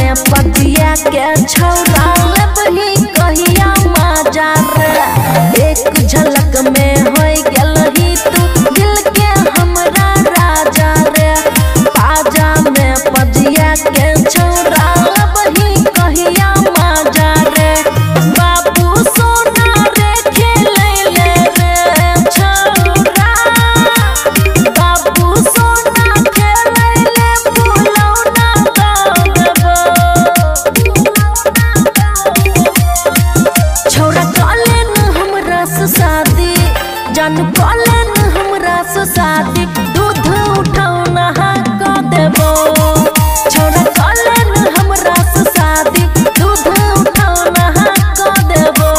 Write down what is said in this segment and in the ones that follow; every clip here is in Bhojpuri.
में पतिया के छौरा बही कहिया मजा रे। एक झलक में हो गलही तू दिल के हमरा राजा रे। पाजा में पतिया के छौरा बही कहिया मजा रे। बाबू सोना रे खेले ले रे छौरा। बाबू सोना खेले ले बुलौना गावबो। छौरा कले न हमरा से शादी जानू कले न हमरा से शादी दूध उठौना का देबो। छौरा कले न हमरा से शादी दूध उठौना का देबो।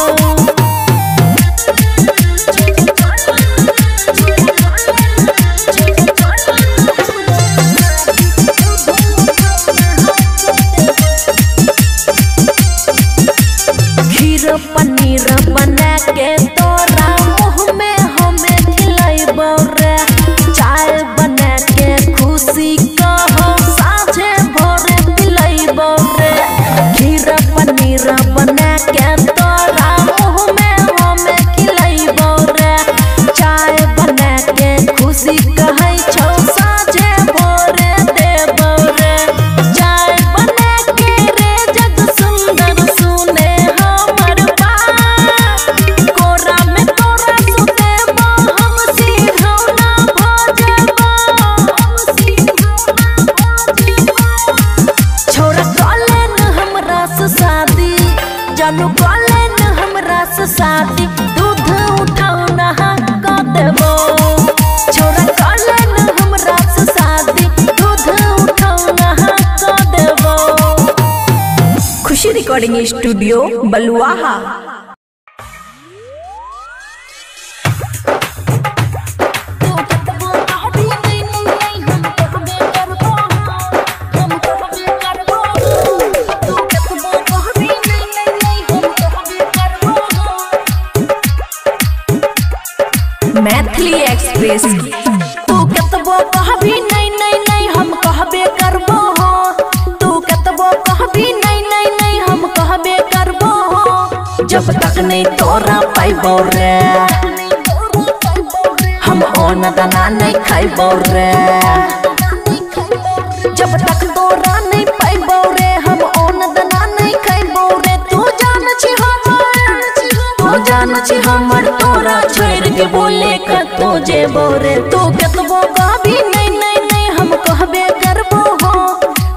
खीर पनीर बना के तोरा मुँह में हमें खिलाइबो रे। चाय बना के खुशी कहो साझे भोरे पिलाइबो रे। खीर पनीर बना के तोरा मुँह में हमें खिलाइबो रे। चाय बना के खुशी कहै छौ साझे भोरे देबो रे। चाय बना के रे जग सुंदर सुने हमर बात। कोरा में तोरा सुतेबो हम सिरौना भजबो। छौरा कले न हमरा से शादी जानू कले न हमरा से शादी दूध उठौना का देबो। छौरा कले न हमरा से शादी दूध उठौना का देबो। खुशी रिकॉर्डिंग स्टूडियो बलुआहा। मैथिली एक्सप्रेस। तू कतबो कहबी नहीं नहीं नहीं हम कहबे करबो हो। तू कतबो कहबी नहीं नहीं नहीं हम कहबे करबो हो। जब तक नहीं तोरा पाइबो रे हम ओन दाना नहीं खाइबो रे। जब तक तोरा नहीं पाइबो रे हम ओन दाना नहीं खाइबो रे। तू जान छी हमर तोरा छोड़ के बोले कतो जेबो रे। तू कतबो कहबी नहीं नहीं नहीं हम कहबे करबो हो।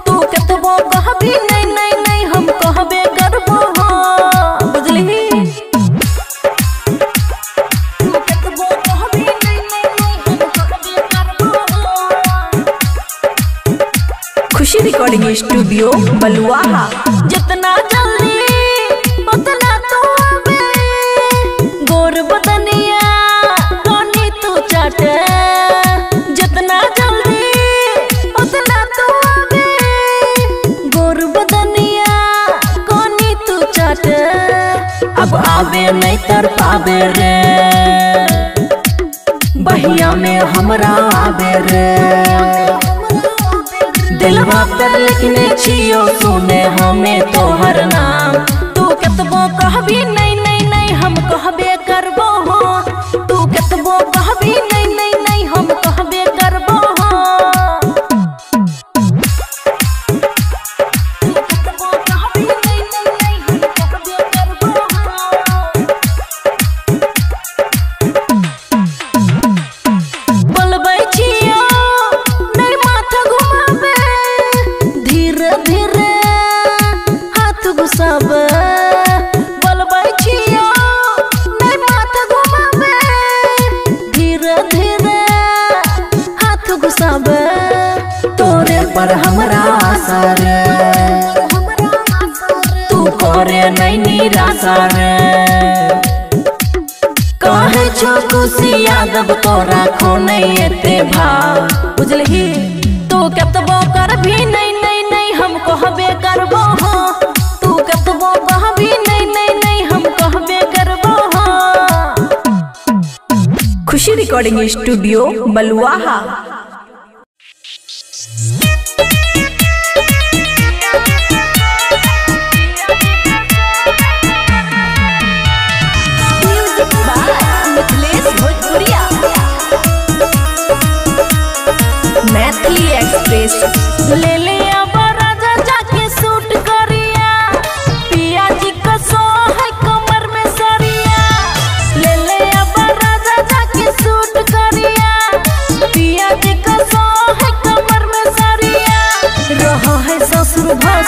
तू कतबो कहबी नहीं नहीं नहीं हम कहबे करबो हो। बुझली। तू कतबो कहबी नहीं नहीं नहीं हम कहबे करबो हो। खुशी रिकॉर्डिंग स्टूडियो बलुआहा। जितना जल्दी उतना तू आवे गोर बदनिया कोनी तू चाटे। जितना जल्दी उतना तू आवे गोर बदनिया कोनी तू चाटे। अब आवे नहीं तर पावे रे बहिया में हमरा आवे रे। दिलवा पर लिखने छियो सुने हमें तोहर नाम। तू कतबो कहबी नहीं नहीं नहीं हम कहबे करबो हो। तू कतबो कहबी नहीं नहीं नहीं हम कहबे करबो हो। तू कतबो कहबी नहीं नहीं नहीं हम कहबे करबो हो। बोलबै छियो नहीं माथा घुमाबे धीरे धीरे हाथ घुसाबे। बोलबै छियो नहीं माथा घुमाबे धीरे धीरे हाथ घुसाबे। तोरे पर हमरा आशा रे तू करे नहीं निराशा रे। कहे छो खुशी यादव तोरा खो नहीं एते भाव। बुझलही। तू कतबो करबी नहीं नहीं नहीं हम कहबे करबो हो। तू कतबो कहबी नहीं नहीं नहीं हम कहबे करबो हो। खुशी रिकॉर्डिंग स्टूडियो बलुआहा।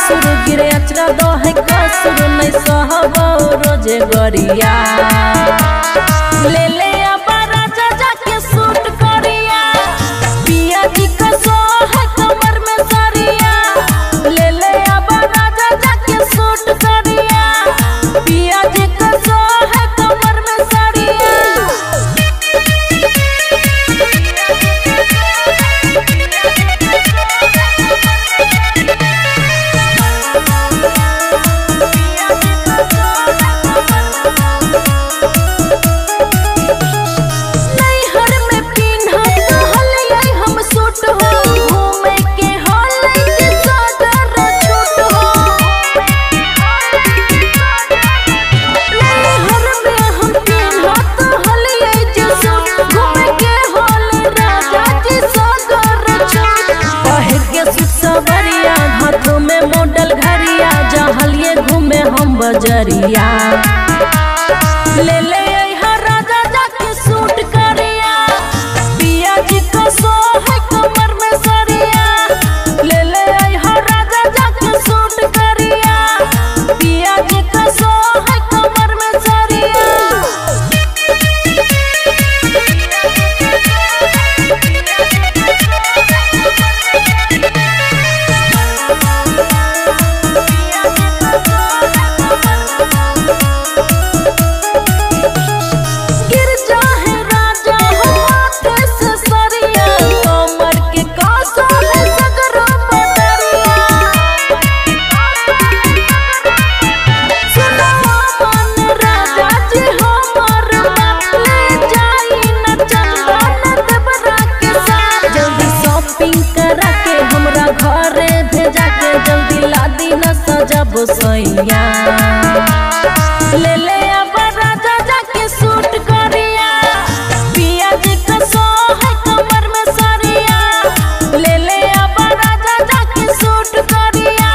ससुर गिरे अचरा दो है कसुर नहीं सहब रोजे गरिया ले ले आबा राजा जाके सूट करिया पिया जी का सो है कमर में सरिया ले ले आबा राजा जाके सूट करिया पिया जी का सो है कमर में सरिया हाथों में मॉडल घरिया जहलिए घूमे हम बजरिया ले ले राजा जाके सूट करिया पिया जी को सो है कमर में सरिया ले ले राजा जाके सूट करिया पिया जी को सो है कमर में सरिया घरे भेजा के जल्दी लादी न सजब सैया ले ले आबा राजा जाके सूट करिया पिया जी का सो है कमर में सरिया ले ले आबा राजा जाके सूट करिया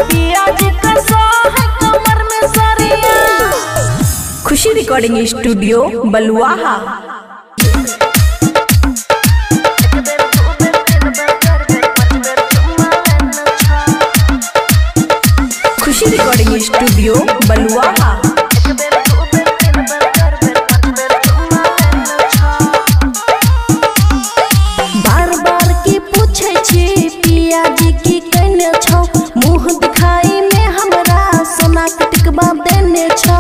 पिया जी का सो है कमर में सरिया। खुशी रिकॉर्डिंग स्टूडियो बलुआहा। खुशी रिकॉर्डिंग स्टूडियो बलुआहा। बार बार की पूछे छी पिया जी की कहने छो मुँह दिखाई में हमरा सोना के टिकबा देने छो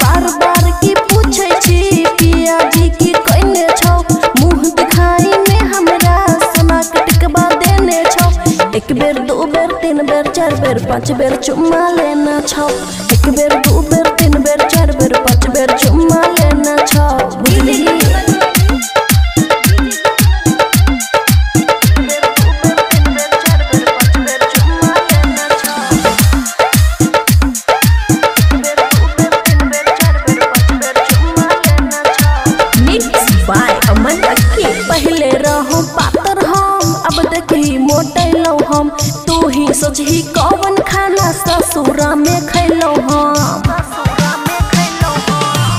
बार बार की पूछे छी पिया जी की कहने छो मुँह दिखाई में हमरा सोना के टिकबा देने छो एक बेर दो बेर तीन बेर चार बेर पाँच बेर चुम्मा लेना छो एक बेर दो बेर तीन बेर चार बेर पाँच बेर चुम्मा लेना छो बुझली। पहले रहो पातर हम अब देखी मोटैलो हम तू ही सोचही कौन खाना ससुरा में खैलो हम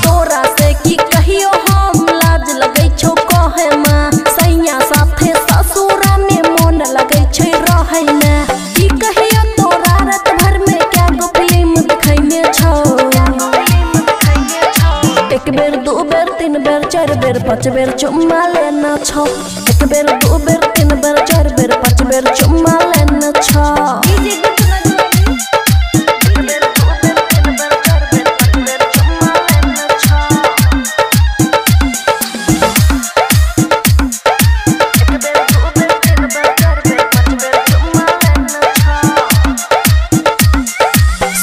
तोरा से की कहियो हम लाज लगै छौ कहे माँ सैया साथे ससुरा में मन लगै छै रहै ना की कहियो तोरा रात भर में क्या गो फिल्म दिखैने छौ एक बेर दो बेर तीन बेर चार बेर पाँच बेर चुम्मा लेना छो एक बेर दो बेर तीन बेर चार बेर पाँच बेर चुम्मा लेना छो।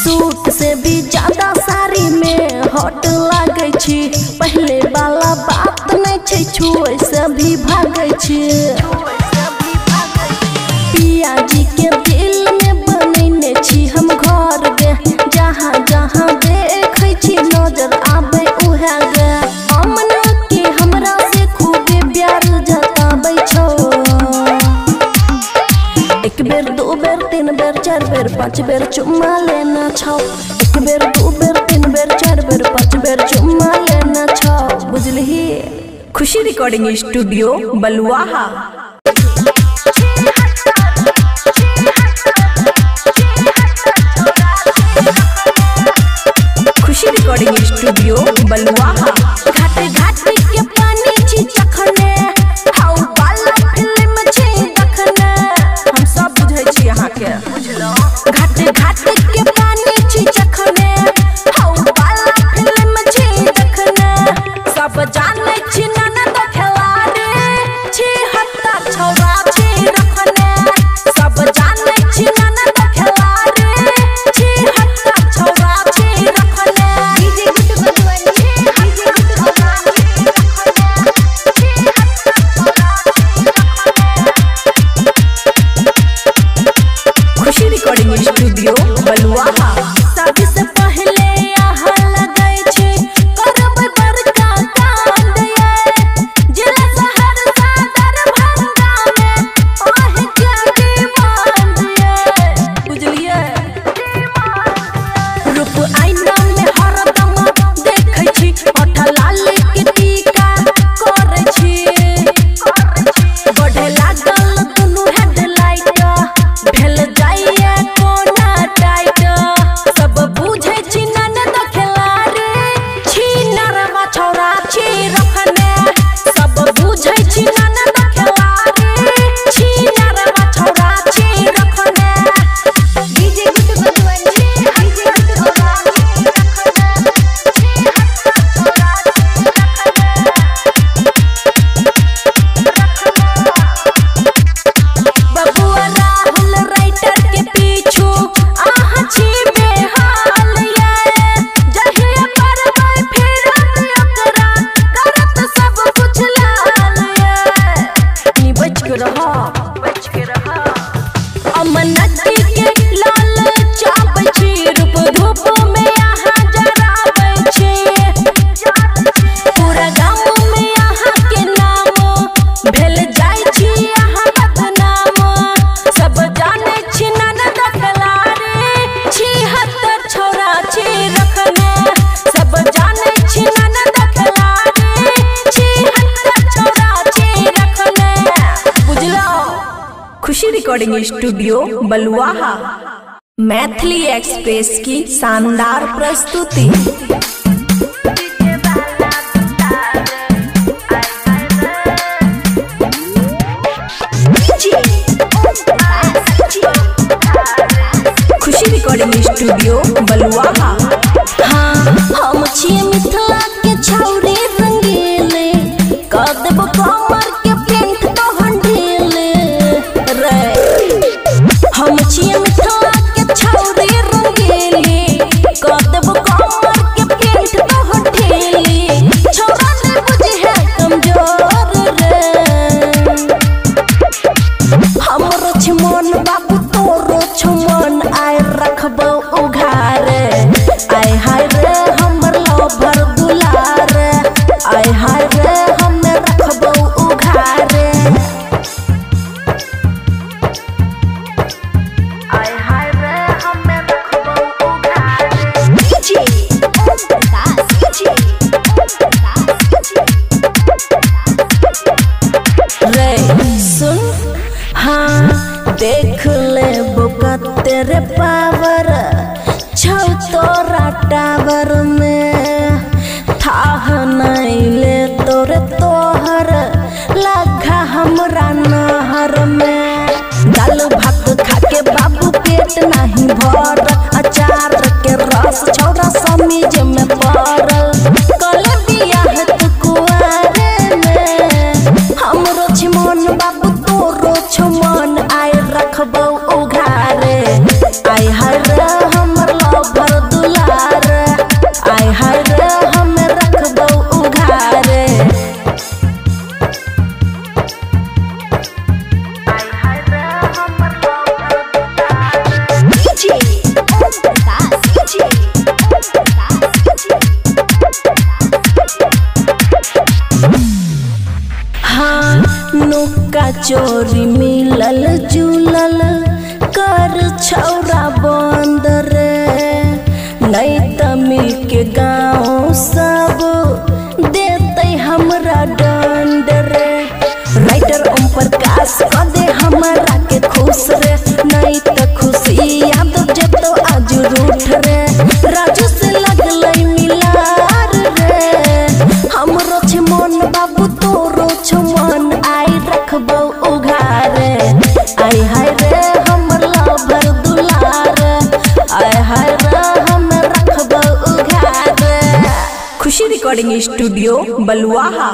सूट से भी ज्यादा साड़ी में हॉट लागे छी पहले वाला बात नहीं छै छुए से भी भागे छी पिया जी के दिल में बनैने छी हम घर गे जहाँ जहाँ देखे छी नजर आबे उहे गे अमना के हमरा से खूब प्यार जताबै छौ एक बेर दो बेर तीन बेर चार बेर पाँच बेर चुम्मा लेना छौ एक बेर दो बेर तीन बेर चार बेर पाँच बेर चुम्मा लेना छौ बुझली। खुशी रिकॉर्डिंग स्टूडियो बलुआहा। खुशी रिकॉर्डिंग स्टूडियो बलुआहा। मैथिली एक्सप्रेस की शानदार प्रस्तुति। खुशी रिकॉर्डिंग स्टूडियो बलुआहा। हाँ हम छिए मिथिला के छौरी रंगीले, कर देबो कमर के पेंट तो हंडीले रे। हम छिए मिथिला के छौरी रंगीले, कर देबो कमर के पेंट तो हंडीले। छौरा ने बुझे है कमजोर रे, हमरो छमन बाबू तोरो छमन आय रखबो उघारे। आय हाय रे हमर लवर दुलार, आय हाय रे हमें रखबो उघारे। आय हाय रे हमें रखबो उघारे। रे सुन हाँ देख ले बुका तेरे पावर छौ तोरा टावर में। थाह नहीं ले तोरे तोहर लगा हमरा नहर में। दाल भात खाके बाबू पेट नहीं भर, अचार के रस छौरा समीज में पड़ल। कल बियाह तू कुआरे में, हमरो छिमन बाबू तोरो छमन आय रखबो उघारे। आय हाय रे हमर लवर दुलार, आय हाय रे हमें रखबो उघारे। आय हाय रे हमर लवर हाँ नुक्का चोरी मिलल जुलल कर छौरा बंद रे। नहीं त मिल के गाँव सब देते हमरा दंड रे। राइटर ओम प्रकाश क दे हमरा के खुश रे, नहीं त खुशी याद जतो आज रूठ रे। राजू से लगलै मिलार रे, हमरो छमन बाबू तोरो छमन आय रखबो उघारे। आय हाय रे हमर लवर दुलार, आय हाय रे हमें रखबो उघारे। खुशी रिकॉर्डिंग स्टूडियो बलुआहा।